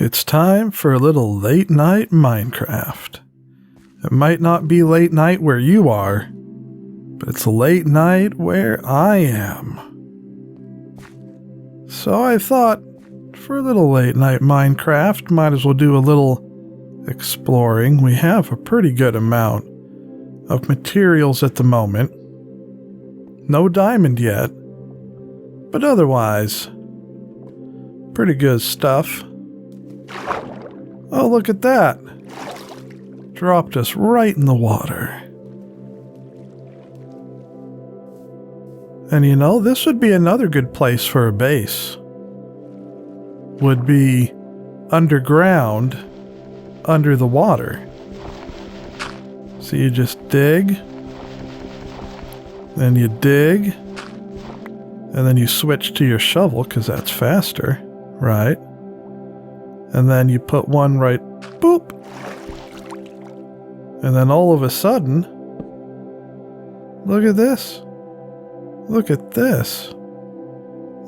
It's time for a little late night Minecraft. It might not be late night where you are, but it's late night where I am. So I thought, for a little late night Minecraft, might as well do a little exploring. We have a pretty good amount of materials at the moment. No diamond yet, but otherwise, pretty good stuff. Oh, look at that. Dropped us right in the water. And you know, this would be another good place for a base. Would be underground, under the water. So you just dig, then you dig, and then you switch to your shovel because that's faster, right? And then you put one right, boop. And then all of a sudden, look at this. Look at this.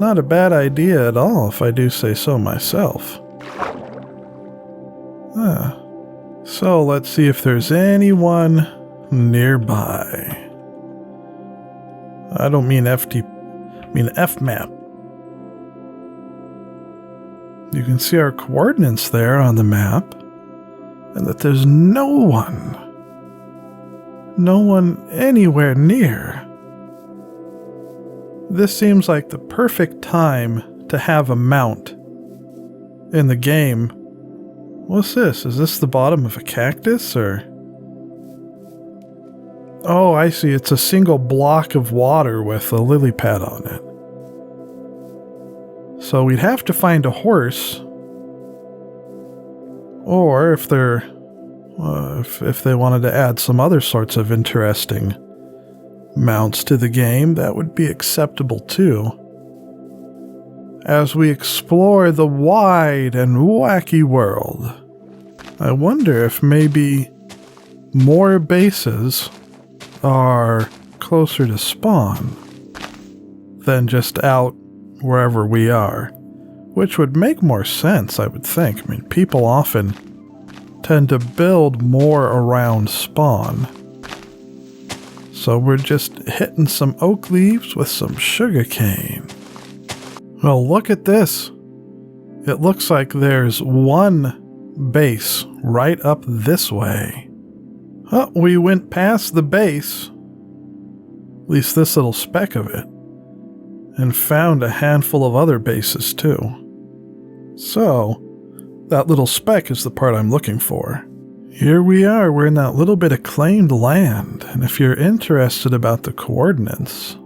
Not a bad idea at all, if I do say so myself. So let's see if there's anyone nearby. I don't mean I mean FMap. You can see our coordinates there on the map, and that there's no one anywhere near. This seems like the perfect time to have a mount in the game. What's this? Is this the bottom of a cactus, or? Oh, I see. It's a single block of water with a lily pad on it. So we'd have to find a horse, or if they're, if they wanted to add some other sorts of interesting mounts to the game, that would be acceptable too. As we explore the wide and wacky world, I wonder if maybe more bases are closer to spawn than just out wherever we are, which would make more sense, I would think. I mean, people often tend to build more around spawn. So we're just hitting some oak leaves with some sugarcane. Well, look at this. It looks like there's one base right up this way. Oh, we went past the base, at least this little speck of it, and found a handful of other bases too. So, that little speck is the part I'm looking for. Here we are, we're in that little bit of claimed land, and if you're interested about the coordinates,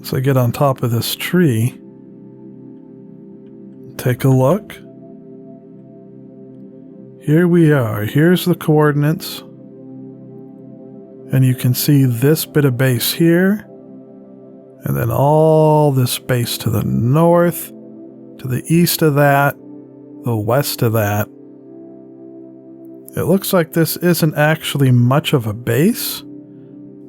so I get on top of this tree, take a look. Here we are, here's the coordinates, and you can see this bit of base here, and then all this space to the north, to the east of that, the west of that. It looks like this isn't actually much of a base,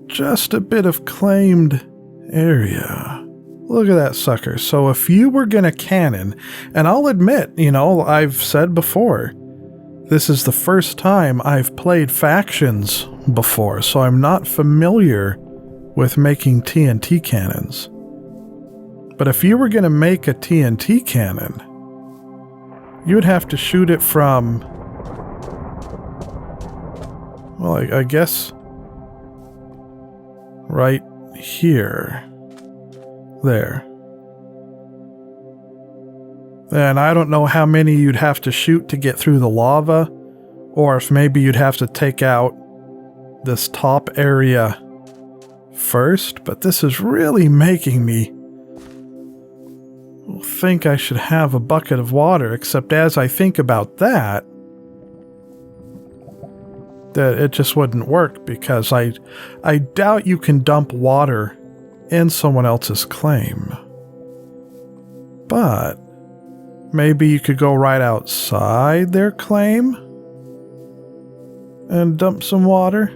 just a bit of claimed area. Look at that sucker. So if you were gonna cannon, and I'll admit, you know, I've said before, this is the first time I've played factions before, so I'm not familiar with making TNT cannons. But if you were going to make a TNT cannon, you would have to shoot it from, well, I guess right here. There. And I don't know how many you'd have to shoot to get through the lava, or if maybe you'd have to take out this top area first, but this is really making me think I should have a bucket of water, except as I think about that it just wouldn't work, because I doubt you can dump water in someone else's claim. But maybe you could go right outside their claim and dump some water?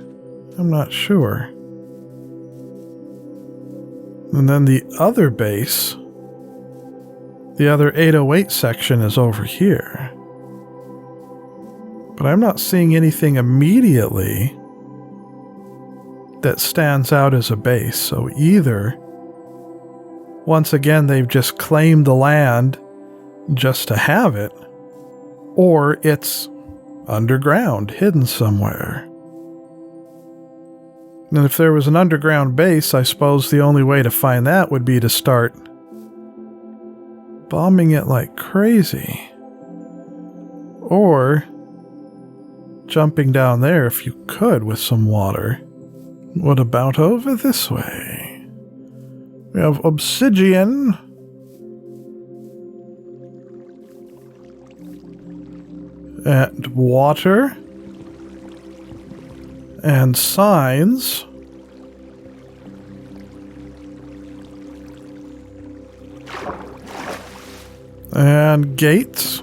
I'm not sure. And then the other base, The other 808 section is over here. But I'm not seeing anything immediately that stands out as a base. So either, once again, they've just claimed the land just to have it, or it's underground, hidden somewhere. And if there was an underground base, I suppose the only way to find that would be to start bombing it like crazy. Or jumping down there if you could with some water. What about over this way? We have obsidian. And water. And signs. And gates.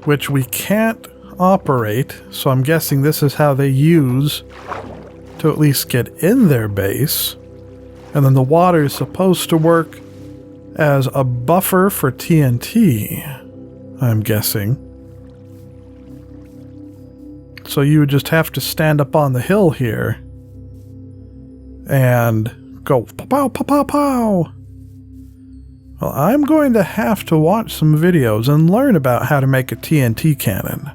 Which we can't operate, so I'm guessing this is how they use to at least get in their base. And then the water is supposed to work as a buffer for TNT, I'm guessing. So you would just have to stand up on the hill here and go pow, pow, pow, pow. Well, I'm going to have to watch some videos and learn about how to make a TNT cannon.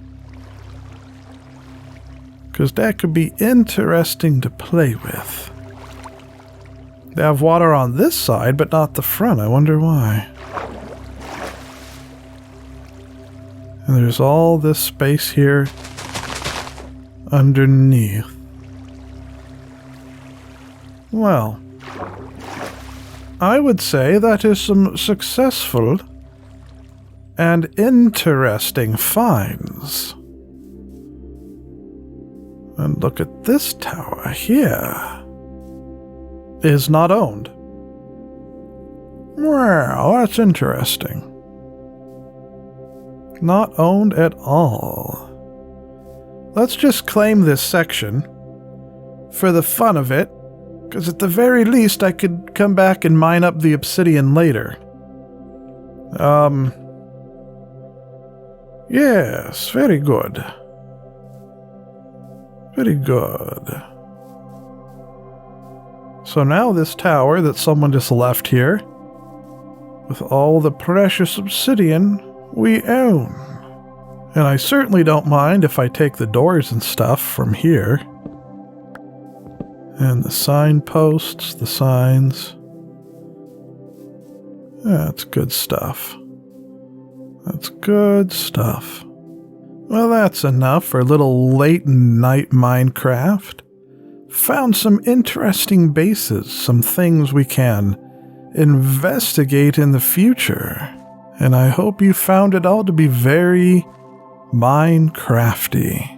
Because that could be interesting to play with. They have water on this side, but not the front. I wonder why. And there's all this space here underneath. Well, I would say that is some successful and interesting finds. And look at this tower here. Is not owned. Well, that's interesting. Not owned at all. Let's just claim this section for the fun of it, because at the very least I could come back and mine up the obsidian later. Yes, very good. Very good. So now this tower that someone just left here, with all the precious obsidian we own. And I certainly don't mind if I take the doors and stuff from here. And the signposts, the signs. That's good stuff. That's good stuff. Well, that's enough for a little late night Minecraft. Found some interesting bases, some things we can investigate in the future. And I hope you found it all to be very Minecrafty.